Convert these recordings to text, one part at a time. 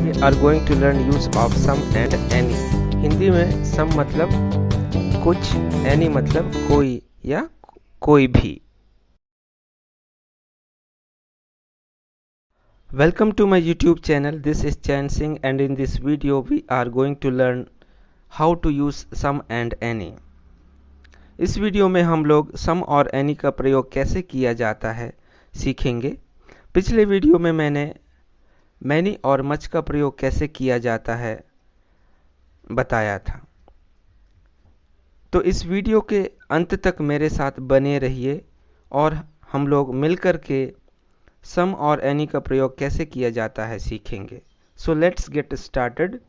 we are going to learn use of some and any. Hindi में some मतलब कुछ, any मतलब कोई या कोई भी. Welcome to my YouTube channel. This is Chan Singh and in this video we are going to learn how to use some and any. इस video में हम लोग some और any का प्रयोग कैसे किया जाता है सीखेंगे. पिछले वीडियो में मैंने many और much का प्रयोग कैसे किया जाता है बताया था. तो इस वीडियो के अंत तक मेरे साथ बने रहिए और हम लोग मिलकर के some और any का प्रयोग कैसे किया जाता है सीखेंगे. So let's get started.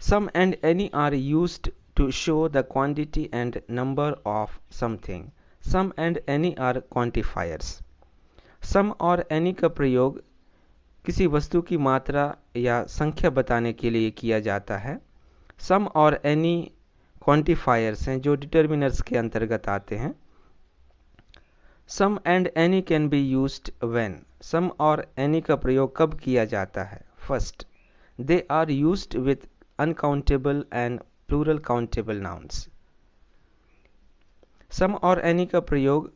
Some and any are used to show the quantity and number of something. Some and any are quantifiers. Some और any का प्रयोग किसी वस्तु की मात्रा या संख्या बताने के लिए किया जाता है. सम और एनी क्वांटिफायर्स हैं जो डिटर्मिनर्स के अंतर्गत आते हैं. Some and any can be used when. Some और एनी का प्रयोग कब किया जाता है. First, they are used with uncountable and plural countable nouns. Some और एनी का प्रयोग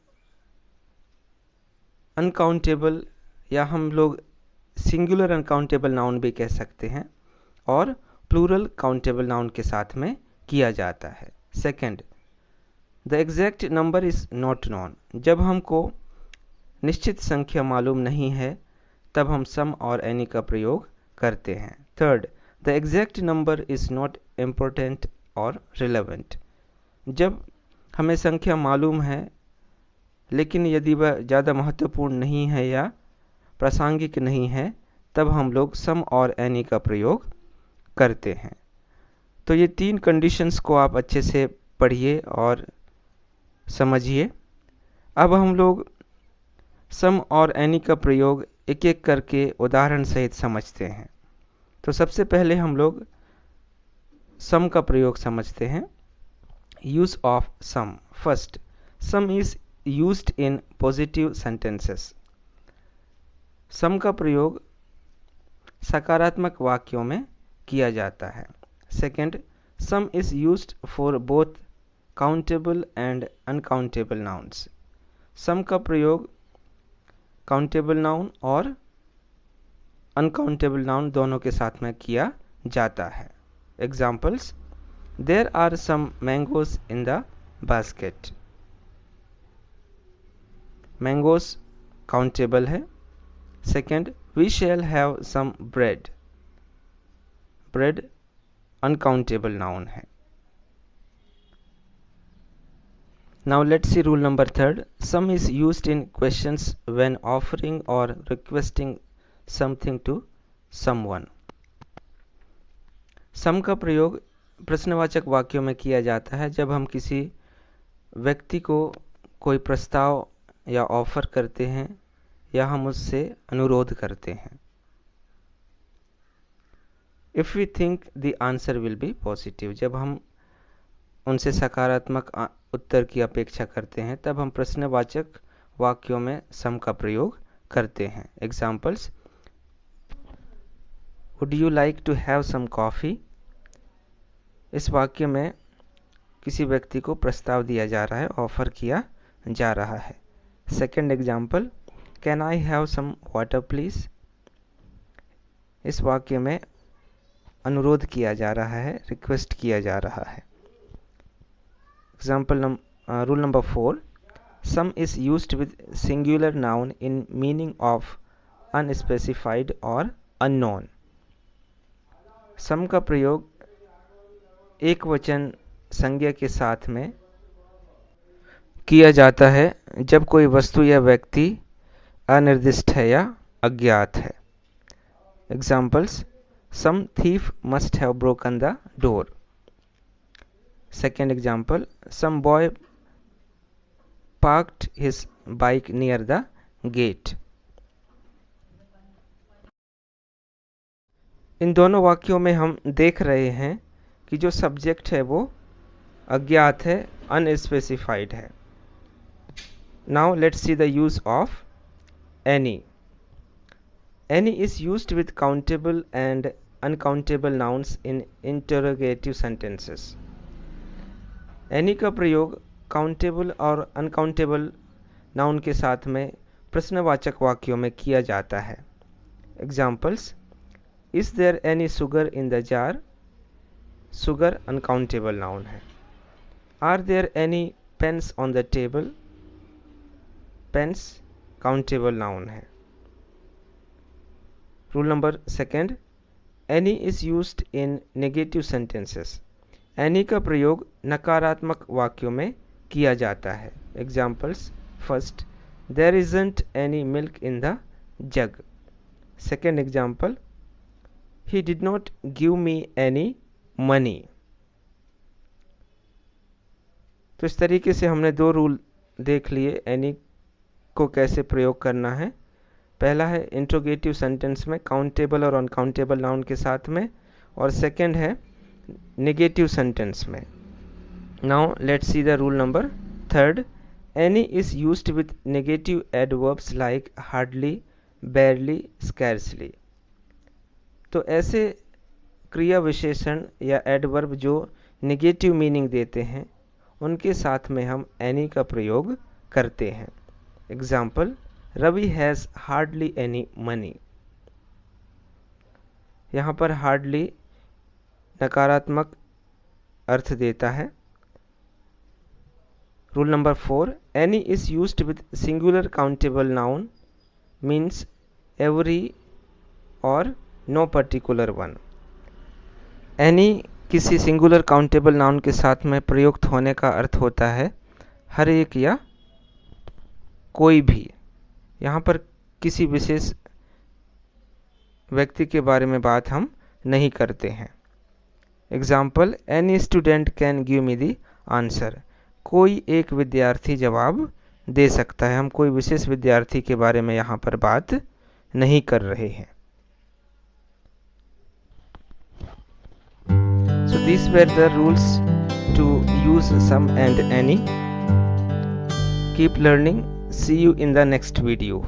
अनकाउंटेबल या हम लोग सिंगुलर अनकाउंटेबल नाउन भी कह सकते हैं और प्लूरल काउंटेबल नाउन के साथ में किया जाता है. Second, the exact number is not known. जब हमको निश्चित संख्या मालूम नहीं है तब हम सम और एनी का प्रयोग करते हैं. Third, the exact number is not important और रिलेवेंट. जब हमें संख्या मालूम है लेकिन यदि वह ज़्यादा महत्वपूर्ण नहीं है या प्रासंगिक नहीं है तब हम लोग सम और एनी का प्रयोग करते हैं. तो ये तीन कंडीशंस को आप अच्छे से पढ़िए और समझिए. अब हम लोग सम और एनी का प्रयोग एक एक करके उदाहरण सहित समझते हैं. तो सबसे पहले हम लोग सम का प्रयोग समझते हैं. Use of some. First, some is used in positive sentences. Some का प्रयोग सकारात्मक वाक्यों में किया जाता है. Second, some is used for both countable and uncountable nouns. Some का प्रयोग काउंटेबल नाउन और अनकाउंटेबल नाउन दोनों के साथ में किया जाता है. Examples, there are some mangoes in the basket. Mangoes countable है. Second, we shall have some bread. Bread uncountable noun है. Now let's see rule number third. Some is used in questions when offering or requesting something to someone. Some का प्रयोग प्रश्नवाचक वाक्यों में किया जाता है जब हम किसी व्यक्ति को कोई प्रस्ताव या ऑफर करते हैं या हम उससे अनुरोध करते हैं. If we think the answer will be positive. जब हम उनसे सकारात्मक उत्तर की अपेक्षा करते हैं तब हम प्रश्नवाचक वाक्यों में सम का प्रयोग करते हैं. Examples, would you like to have some coffee. इस वाक्य में किसी व्यक्ति को प्रस्ताव दिया जा रहा है, ऑफर किया जा रहा है. Second example, can I have some water please. इस वाक्य में अनुरोध किया जा रहा है, रिक्वेस्ट किया जा रहा है. Example rule number 4, some is used with singular noun in meaning of unspecified और अननोन. सम का प्रयोग एक वचन संज्ञा के साथ में किया जाता है जब कोई वस्तु या व्यक्ति अनिर्दिष्ट है या अज्ञात है. Examples, some thief must have broken the door. Second example, some boy parked his bike near the gate. इन दोनों वाक्यों में हम देख रहे हैं कि जो सब्जेक्ट है वो अज्ञात है, अनस्पेसिफाइड है. Now let's see the use of any. Any is used with countable and uncountable nouns in interrogative sentences. Any का प्रयोग काउंटेबल और अनकाउंटेबल नाउन के साथ में प्रश्नवाचक वाक्यों में किया जाता है. Examples: is there any sugar in the jar? Sugar uncountable noun है. Are there any pens on the table? Pens countable noun है. Rule number second, any is used in negative sentences. Any का प्रयोग नकारात्मक वाक्यों में किया जाता है. Examples: first, there isn't any milk in the jug. Second example, he did not give me any money. तो इस तरीके से हमने दो रूल देख लिए एनी को कैसे प्रयोग करना है. पहला है इंट्रोगेटिव सेंटेंस में काउंटेबल और अनकाउंटेबल नाउन के साथ में, और सेकंड है नेगेटिव सेंटेंस में. Now let's see the rule number third. Any is used with negative adverbs like hardly, बेयरली, scarcely. तो ऐसे क्रिया विशेषण या एडवर्ब जो नेगेटिव मीनिंग देते हैं उनके साथ में हम एनी का प्रयोग करते हैं. Example: Ravi has hardly any money. यहाँ पर हार्डली नकारात्मक अर्थ देता है. Rule number 4, any is used with singular countable noun means every और नो पर्टिकुलर वन. एनी किसी सिंगुलर काउंटेबल नाउन के साथ में प्रयुक्त होने का अर्थ होता है हर एक या कोई भी. यहाँ पर किसी विशेष व्यक्ति के बारे में बात हम नहीं करते हैं. Example: any student can give me the answer. कोई एक विद्यार्थी जवाब दे सकता है. हम कोई विशेष विद्यार्थी के बारे में यहाँ पर बात नहीं कर रहे हैं. So these were the rules to use some and any. Keep learning. See you in the next video.